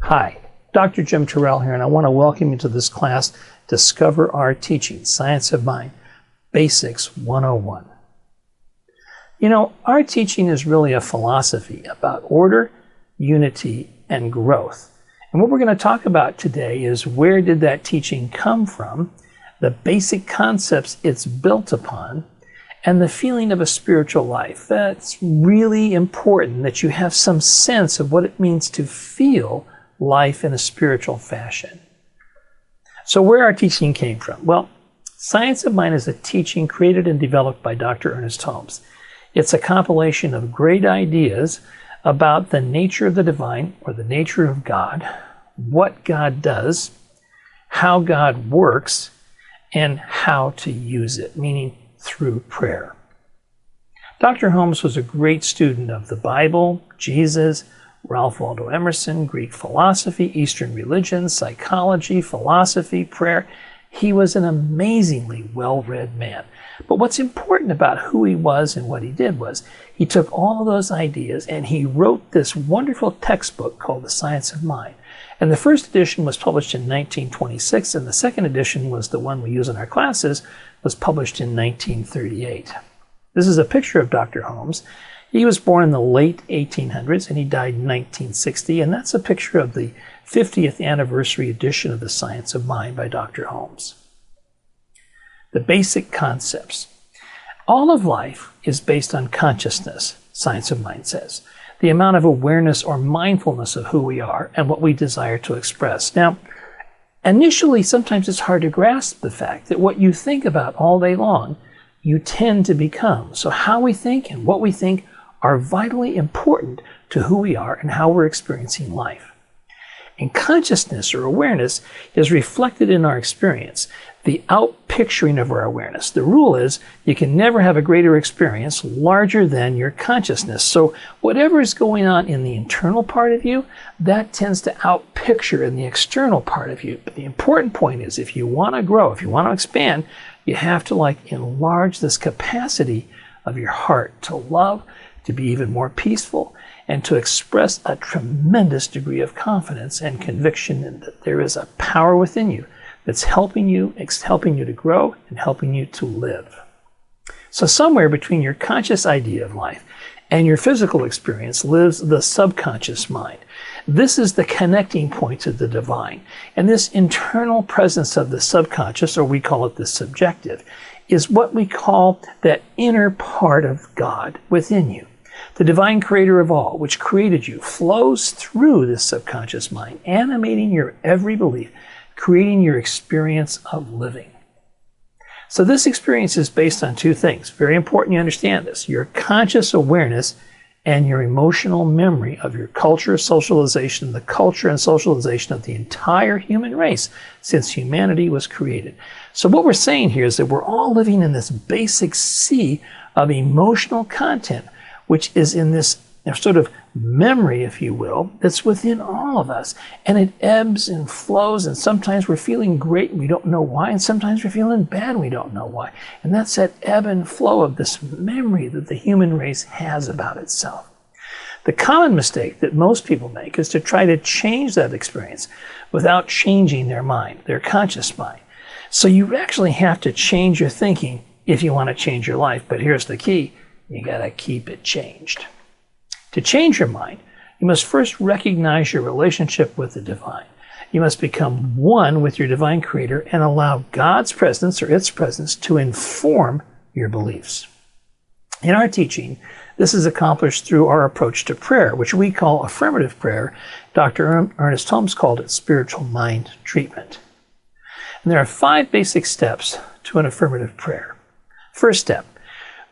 Hi, Dr. Jim Turrell here, and I want to welcome you to this class, Discover Our Teaching, Science of Mind, Basics 101. You know, our teaching is really a philosophy about order, unity, and growth. And what we're going to talk about today is where did that teaching come from, the basic concepts it's built upon, and the feeling of a spiritual life. That's really important, that you have some sense of what it means to feel life in a spiritual fashion. So where our teaching came from? Well, Science of Mind is a teaching created and developed by Dr. Ernest Holmes. It's a compilation of great ideas about the nature of the divine, or the nature of God, what God does, how God works, and how to use it, meaning through prayer. Dr. Holmes was a great student of the Bible, Jesus, Ralph Waldo Emerson, Greek philosophy, Eastern religion, psychology, philosophy, prayer. He was an amazingly well-read man. But what's important about who he was and what he did was he took all of those ideas and he wrote this wonderful textbook called The Science of Mind. And the first edition was published in 1926, and the second edition was the one we use in our classes, was published in 1938. This is a picture of Dr. Holmes. He was born in the late 1800s and he died in 1960, and that's a picture of the 50th anniversary edition of The Science of Mind by Dr. Holmes. The basic concepts. All of life is based on consciousness, Science of Mind says. The amount of awareness or mindfulness of who we are and what we desire to express. Now, initially, sometimes it's hard to grasp the fact that what you think about all day long, you tend to become. So how we think and what we think are vitally important to who we are and how we're experiencing life. And consciousness or awareness is reflected in our experience, the outpicturing of our awareness. The rule is you can never have a greater experience larger than your consciousness. So whatever is going on in the internal part of you, that tends to outpicture in the external part of you. But the important point is if you want to grow, if you want to expand, you have to enlarge this capacity of your heart to love, to be even more peaceful, and to express a tremendous degree of confidence and conviction in that there is a power within you that's helping you to grow and helping you to live. So somewhere between your conscious idea of life and your physical experience lives the subconscious mind. This is the connecting point to the divine. And this internal presence of the subconscious, or we call it the subjective, is what we call that inner part of God within you. The divine creator of all, which created you, flows through this subconscious mind, animating your every belief, creating your experience of living. So this experience is based on two things. Very important you understand this. Your conscious awareness and your emotional memory of your culture, socialization, the culture and socialization of the entire human race since humanity was created. So what we're saying here is that we're all living in this basic sea of emotional content, which is in this sort of memory, if you will, that's within all of us. And it ebbs and flows, and sometimes we're feeling great and we don't know why, and sometimes we're feeling bad and we don't know why. And that's that ebb and flow of this memory that the human race has about itself. The common mistake that most people make is to try to change that experience without changing their mind, their conscious mind. So you actually have to change your thinking if you want to change your life. But here's the key. You got to keep it changed. To change your mind, you must first recognize your relationship with the divine. You must become one with your divine creator and allow God's presence or its presence to inform your beliefs. In our teaching, this is accomplished through our approach to prayer, which we call affirmative prayer. Dr. Ernest Holmes called it spiritual mind treatment. And there are 5 basic steps to an affirmative prayer. First step,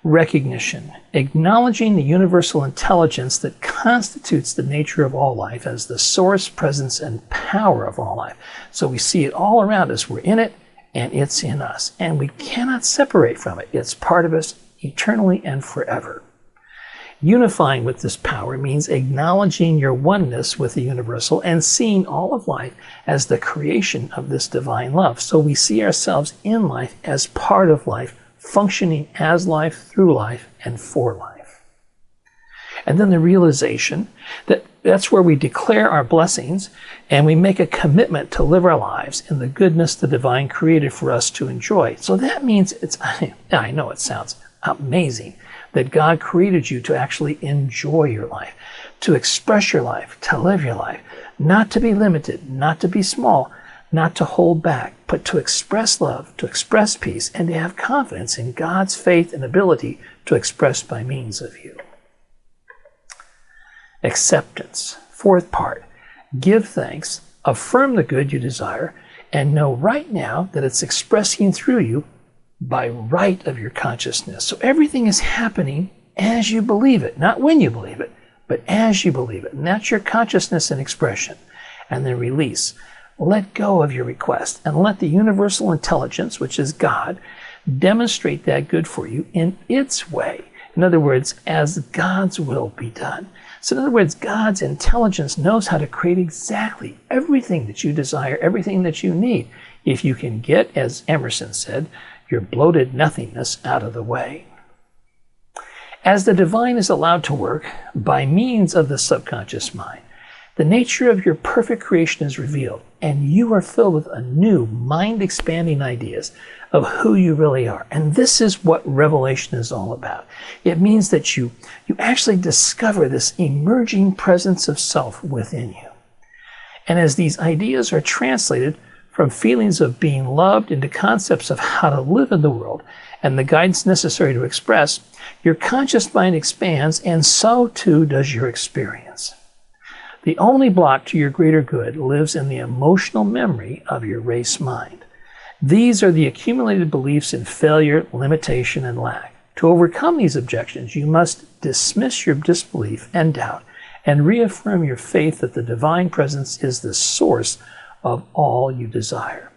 recognition, acknowledging the universal intelligence that constitutes the nature of all life as the source, presence, and power of all life. So we see it all around us. We're in it, and it's in us. And we cannot separate from it. It's part of us eternally and forever. Unifying with this power means acknowledging your oneness with the universal and seeing all of life as the creation of this divine love. So we see ourselves in life as part of life, functioning as life, through life, and for life. And then the realization that That's where we declare our blessings and we make a commitment to live our lives in the goodness the divine created for us to enjoy. So that means I know it sounds amazing that God created you to actually enjoy your life, to express your life, to live your life, not to be limited, not to be small, not to hold back, but to express love, to express peace, and to have confidence in God's faith and ability to express by means of you. Acceptance. Fourth part, give thanks, affirm the good you desire, and know right now that it's expressing through you by right of your consciousness. So everything is happening as you believe it, not when you believe it, but as you believe it. And that's your consciousness and expression. And then release. Let go of your request and let the universal intelligence, which is God, demonstrate that good for you in its way. In other words, as God's will be done. So in other words, God's intelligence knows how to create exactly everything that you desire, everything that you need, if you can get, as Emerson said, your bloated nothingness out of the way. As the divine is allowed to work by means of the subconscious mind, the nature of your perfect creation is revealed, and you are filled with a new mind-expanding ideas of who you really are. And this is what revelation is all about. It means that you actually discover this emerging presence of self within you. And as these ideas are translated from feelings of being loved into concepts of how to live in the world and the guidance necessary to express, your conscious mind expands, and so too does your experience. The only block to your greater good lives in the emotional memory of your race mind. These are the accumulated beliefs in failure, limitation, and lack. To overcome these objections, you must dismiss your disbelief and doubt and reaffirm your faith that the divine presence is the source of all you desire.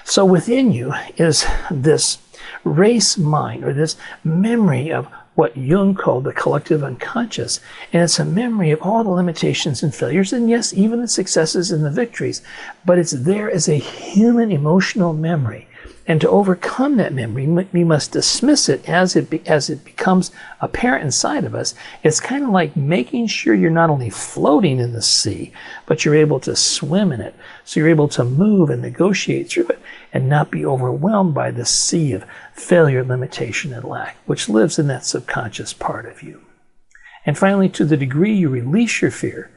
So within you is this race mind, or this memory of what Jung called the collective unconscious. And it's a memory of all the limitations and failures, and yes, even the successes and the victories. But it's there as a human emotional memory. And to overcome that memory, we must dismiss it as it becomes apparent inside of us. It's kind of like making sure you're not only floating in the sea, but you're able to swim in it. So you're able to move and negotiate through it and not be overwhelmed by the sea of failure, limitation, and lack, which lives in that subconscious part of you. And finally, to the degree you release your fear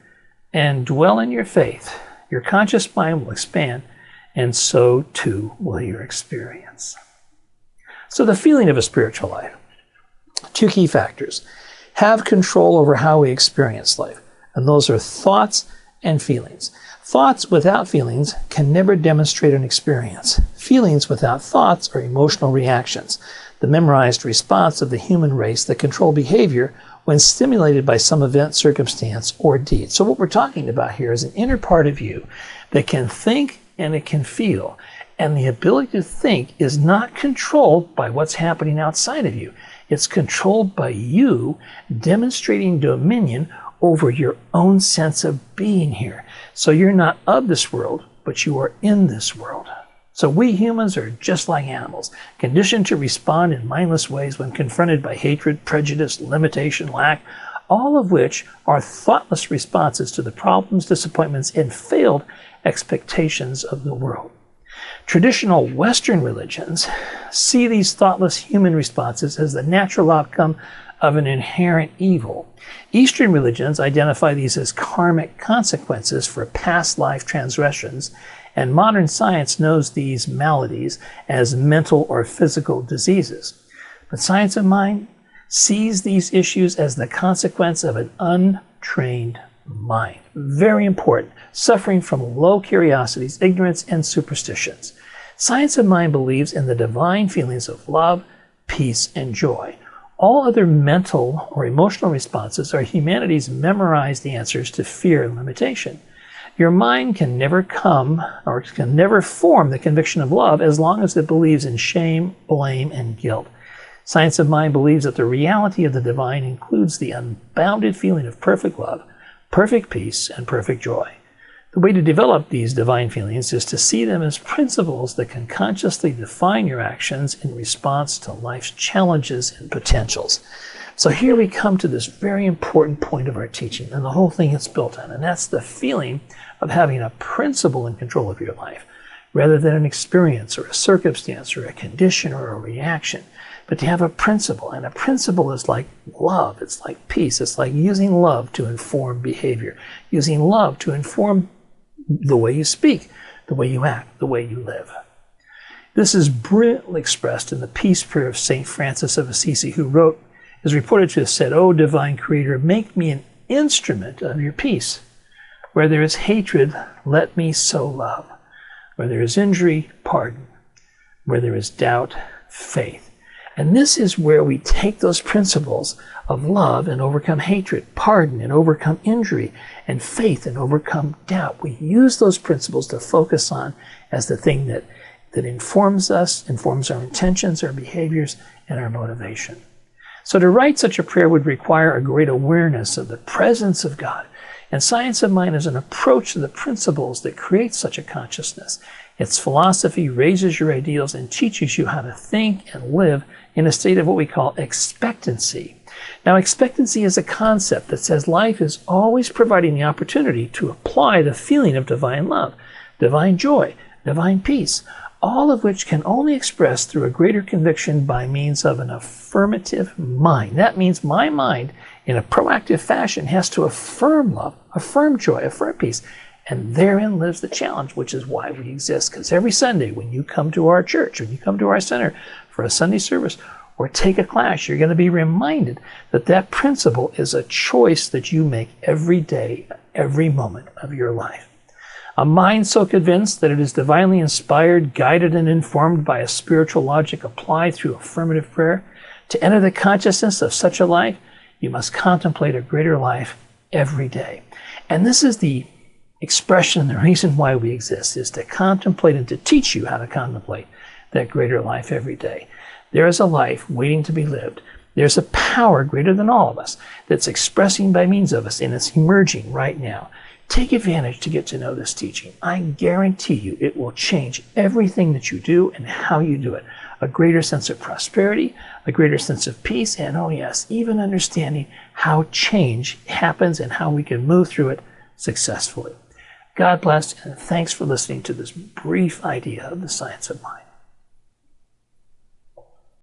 and dwell in your faith, your conscious mind will expand, and so too will your experience. So the feeling of a spiritual life. Two key factors. Have control over how we experience life. And those are thoughts and feelings. Thoughts without feelings can never demonstrate an experience. Feelings without thoughts are emotional reactions, the memorized response of the human race that control behavior when stimulated by some event, circumstance, or deed. So what we're talking about here is an inner part of you that can think and it can feel. And the ability to think is not controlled by what's happening outside of you. It's controlled by you demonstrating dominion over your own sense of being here. So you're not of this world, but you are in this world. So we humans are just like animals, conditioned to respond in mindless ways when confronted by hatred, prejudice, limitation, lack, all of which are thoughtless responses to the problems, disappointments, and failed expectations of the world. Traditional Western religions see these thoughtless human responses as the natural outcome of an inherent evil. Eastern religions identify these as karmic consequences for past life transgressions, and modern science knows these maladies as mental or physical diseases. But science of mind sees these issues as the consequence of an untrained mind. Very important. Suffering from low curiosities, ignorance, and superstitions. Science of mind believes in the divine feelings of love, peace, and joy. All other mental or emotional responses are humanity's memorized answers to fear and limitation. Your mind can never come or can never form the conviction of love as long as it believes in shame, blame, and guilt. Science of mind believes that the reality of the divine includes the unbounded feeling of perfect love, perfect peace, and perfect joy. The way to develop these divine feelings is to see them as principles that can consciously define your actions in response to life's challenges and potentials. So here we come to this very important point of our teaching, and the whole thing is built on, and that's the feeling of having a principle in control of your life, rather than an experience or a circumstance or a condition or a reaction, but to have a principle. And a principle is like love, it's like peace, it's like using love to inform behavior, using love to inform the way you speak, the way you act, the way you live. This is brilliantly expressed in the peace prayer of St. Francis of Assisi, who is reported to have said, "O divine Creator, make me an instrument of your peace. Where there is hatred, let me sow love. Where there is injury, pardon. Where there is doubt, faith." And this is where we take those principles of love and overcome hatred, pardon and overcome injury, and faith and overcome doubt. We use those principles to focus on as the thing that informs us, informs our intentions, our behaviors, and our motivation. So to write such a prayer would require a great awareness of the presence of God. And Science of Mind is an approach to the principles that create such a consciousness. Its philosophy raises your ideals and teaches you how to think and live in a state of what we call expectancy. Now, expectancy is a concept that says life is always providing the opportunity to apply the feeling of divine love, divine joy, divine peace, all of which can only express through a greater conviction by means of an affirmative mind. That means my mind, in a proactive fashion, has to affirm love, affirm joy, affirm peace. And therein lives the challenge, which is why we exist. Because every Sunday, when you come to our church, when you come to our center for a Sunday service, or take a class, you're going to be reminded that that principle is a choice that you make every day, every moment of your life. A mind so convinced that it is divinely inspired, guided, and informed by a spiritual logic applied through affirmative prayer, to enter the consciousness of such a life, you must contemplate a greater life every day. And this is the expression, the reason why we exist, is to contemplate and to teach you how to contemplate that greater life every day. There is a life waiting to be lived. There's a power greater than all of us that's expressing by means of us, and it's emerging right now. Take advantage to get to know this teaching. I guarantee you it will change everything that you do and how you do it. A greater sense of prosperity, a greater sense of peace, and oh yes, even understanding how change happens and how we can move through it successfully. God bless, and thanks for listening to this brief idea of the Science of Mind.